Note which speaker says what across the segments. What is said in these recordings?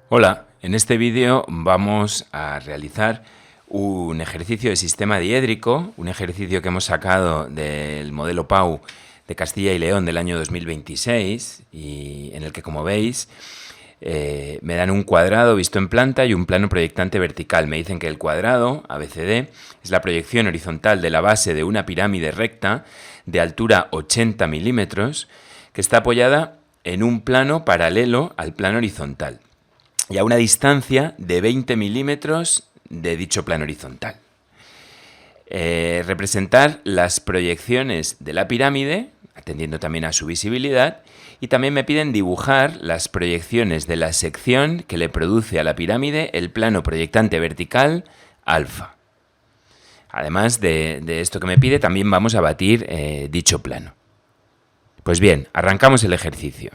Speaker 1: Hola, en este vídeo vamos a realizar un ejercicio de sistema diédrico, un ejercicio que hemos sacado del modelo PAU de Castilla y León del año 2026 y en el que, como veis, me dan un cuadrado visto en planta y un plano proyectante vertical. Me dicen que el cuadrado, ABCD, es la proyección horizontal de la base de una pirámide recta de altura 80 milímetros que está apoyada en un plano paralelo al plano horizontal y a una distancia de 20 milímetros de dicho plano horizontal. Representar las proyecciones de la pirámide, atendiendo también a su visibilidad, y también me piden dibujar las proyecciones de la sección que le produce a la pirámide el plano proyectante vertical alfa. Además de esto que me pide, también vamos a batir dicho plano. Pues bien, arrancamos el ejercicio.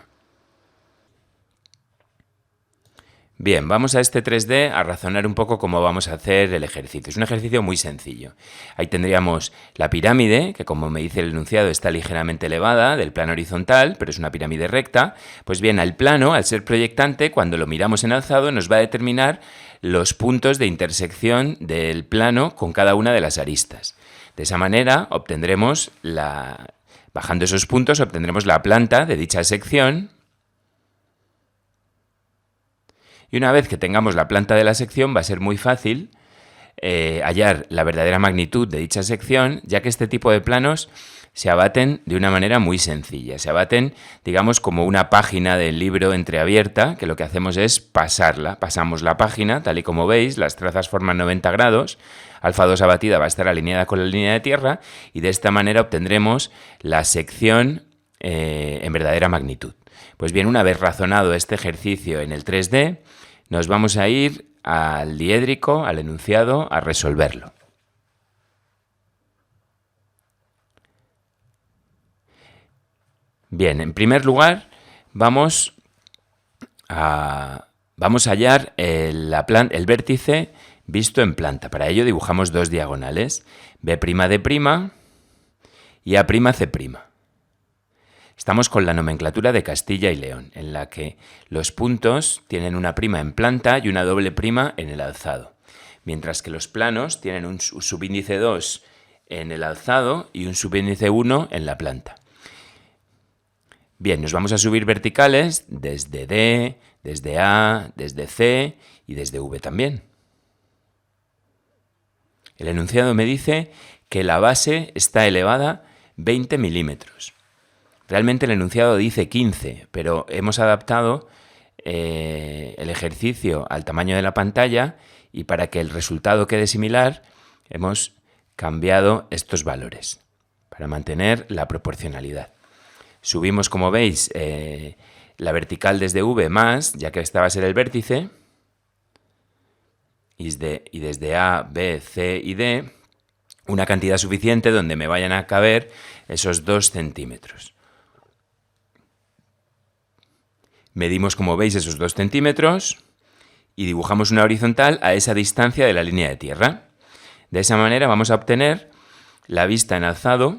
Speaker 1: Bien, vamos a este 3D a razonar un poco cómo vamos a hacer el ejercicio. Es un ejercicio muy sencillo. Ahí tendríamos la pirámide, que como me dice el enunciado está ligeramente elevada del plano horizontal, pero es una pirámide recta. Pues bien, al plano, al ser proyectante, cuando lo miramos en alzado, nos va a determinar los puntos de intersección del plano con cada una de las aristas. De esa manera obtendremos bajando esos puntos, obtendremos la planta de dicha sección. Y una vez que tengamos la planta de la sección va a ser muy fácil hallar la verdadera magnitud de dicha sección, ya que este tipo de planos se abaten de una manera muy sencilla. Se abaten, digamos, como una página del libro entreabierta, que lo que hacemos es pasarla. Pasamos la página, tal y como veis, las trazas forman 90 grados, alfa 2 abatida va a estar alineada con la línea de tierra y de esta manera obtendremos la sección en verdadera magnitud. Pues bien, una vez razonado este ejercicio en el 3D, nos vamos a ir al diédrico, al enunciado, a resolverlo. Bien, en primer lugar, vamos a hallar el vértice visto en planta. Para ello dibujamos dos diagonales, B'D' y A'C'. Estamos con la nomenclatura de Castilla y León, en la que los puntos tienen una prima en planta y una doble prima en el alzado, mientras que los planos tienen un subíndice 2 en el alzado y un subíndice 1 en la planta. Bien, nos vamos a subir verticales desde D, desde A, desde C y desde V también. El enunciado me dice que la base está elevada 20 milímetros. Realmente el enunciado dice 15, pero hemos adaptado el ejercicio al tamaño de la pantalla y para que el resultado quede similar hemos cambiado estos valores para mantener la proporcionalidad. Subimos, como veis, la vertical desde V más, ya que esta va a ser el vértice, y desde A, B, C y D, una cantidad suficiente donde me vayan a caber esos 2 centímetros. Medimos, como veis, esos 2 centímetros y dibujamos una horizontal a esa distancia de la línea de tierra. De esa manera vamos a obtener la vista en alzado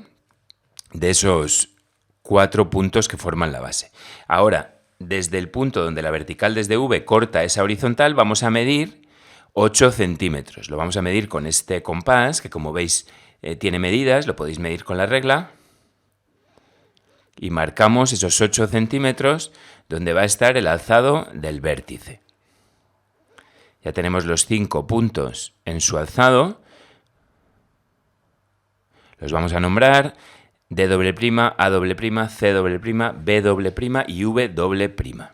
Speaker 1: de esos 4 puntos que forman la base. Ahora, desde el punto donde la vertical desde V corta esa horizontal, vamos a medir 8 centímetros. Lo vamos a medir con este compás, que como veis tiene medidas, lo podéis medir con la regla. Y marcamos esos 8 centímetros donde va a estar el alzado del vértice. Ya tenemos los 5 puntos en su alzado. Los vamos a nombrar D', A', C', B' y V'.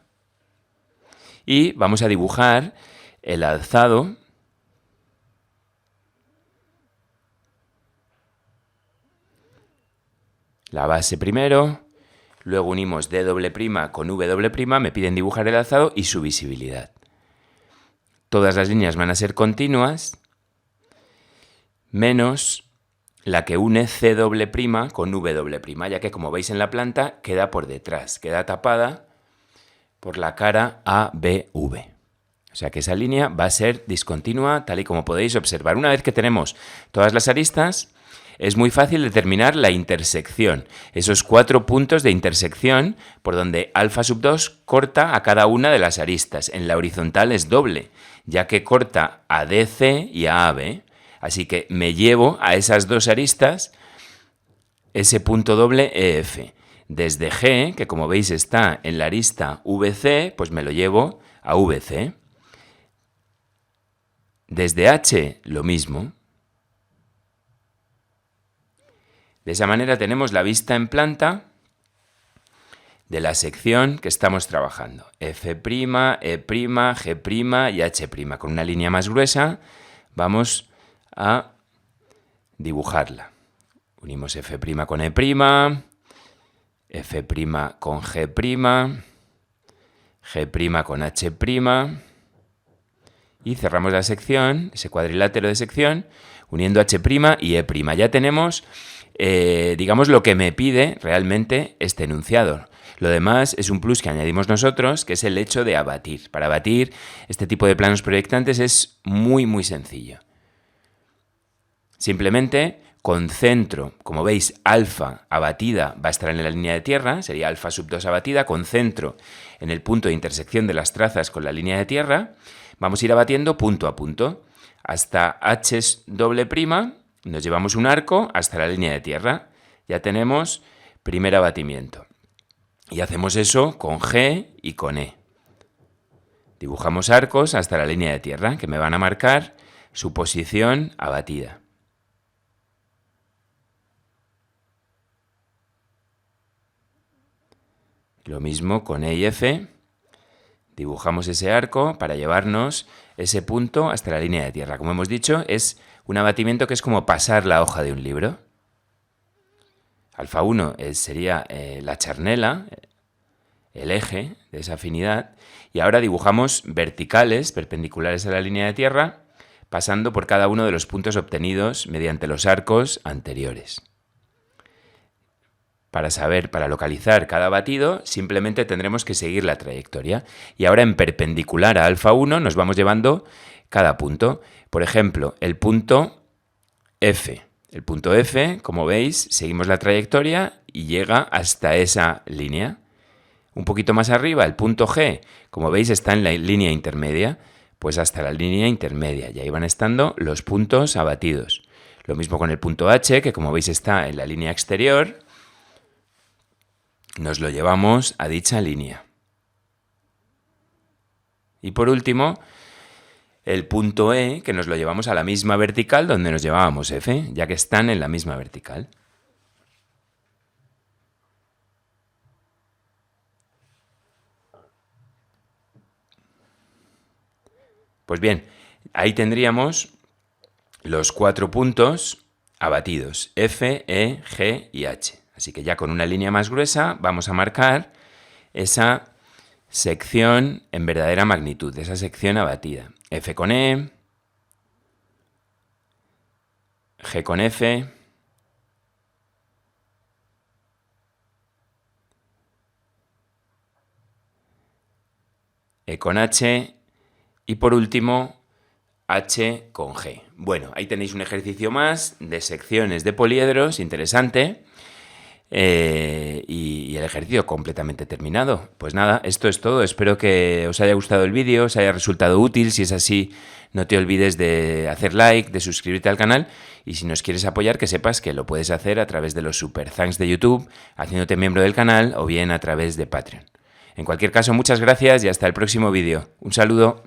Speaker 1: Y vamos a dibujar el alzado la base primero, luego unimos D' con V', me piden dibujar el alzado y su visibilidad. Todas las líneas van a ser continuas, menos la que une C' con V', ya que como veis en la planta queda por detrás, queda tapada por la cara ABV. O sea que esa línea va a ser discontinua, tal y como podéis observar. Una vez que tenemos todas las aristas, es muy fácil determinar la intersección, esos 4 puntos de intersección por donde alfa sub 2 corta a cada una de las aristas. En la horizontal es doble, ya que corta a DC y a AB. Así que me llevo a esas dos aristas ese punto doble EF. Desde G, que como veis está en la arista VC, pues me lo llevo a VC. Desde H, lo mismo. De esa manera tenemos la vista en planta de la sección que estamos trabajando. F', E', G' y H'. Con una línea más gruesa vamos a dibujarla. Unimos F' con E', F' con G', G' con H', y cerramos la sección, ese cuadrilátero de sección, uniendo H' y E'. Ya tenemos, digamos, lo que me pide realmente este enunciado. Lo demás es un plus que añadimos nosotros, que es el hecho de abatir. Para abatir este tipo de planos proyectantes es muy, muy sencillo. Simplemente concentro, como veis, alfa abatida va a estar en la línea de tierra, sería alfa sub 2 abatida, concentro en el punto de intersección de las trazas con la línea de tierra, vamos a ir abatiendo punto a punto. Hasta H doble', nos llevamos un arco hasta la línea de tierra. Ya tenemos primer abatimiento. Y hacemos eso con G y con E. Dibujamos arcos hasta la línea de tierra, que me van a marcar su posición abatida. Lo mismo con E y F. Dibujamos ese arco para llevarnos ese punto hasta la línea de tierra. Como hemos dicho, es un abatimiento que es como pasar la hoja de un libro. Alfa 1 sería la charnela, el eje de esa afinidad, y ahora dibujamos verticales, perpendiculares a la línea de tierra, pasando por cada uno de los puntos obtenidos mediante los arcos anteriores. Para localizar cada batido, simplemente tendremos que seguir la trayectoria. Y ahora en perpendicular a alfa 1 nos vamos llevando cada punto. Por ejemplo, el punto F. El punto F, como veis, seguimos la trayectoria y llega hasta esa línea. Un poquito más arriba, el punto G, como veis, está en la línea intermedia, pues hasta la línea intermedia. Y ahí van estando los puntos abatidos. Lo mismo con el punto H, que como veis está en la línea exterior. Nos lo llevamos a dicha línea. Y por último, el punto E, que nos lo llevamos a la misma vertical donde nos llevábamos F, ya que están en la misma vertical. Pues bien, ahí tendríamos los 4 puntos abatidos, F, E, G y H. Así que ya con una línea más gruesa vamos a marcar esa sección en verdadera magnitud, esa sección abatida. F con E, G con F, E con H y por último H con G. Bueno, ahí tenéis un ejercicio más de secciones de poliedros interesante. Y el ejercicio completamente terminado. Pues nada, esto es todo. Espero que os haya gustado el vídeo, os haya resultado útil. Si es así, no te olvides de hacer like, de suscribirte al canal. Y si nos quieres apoyar, que sepas que lo puedes hacer a través de los super thanks de YouTube, haciéndote miembro del canal o bien a través de Patreon. En cualquier caso, muchas gracias y hasta el próximo vídeo. Un saludo.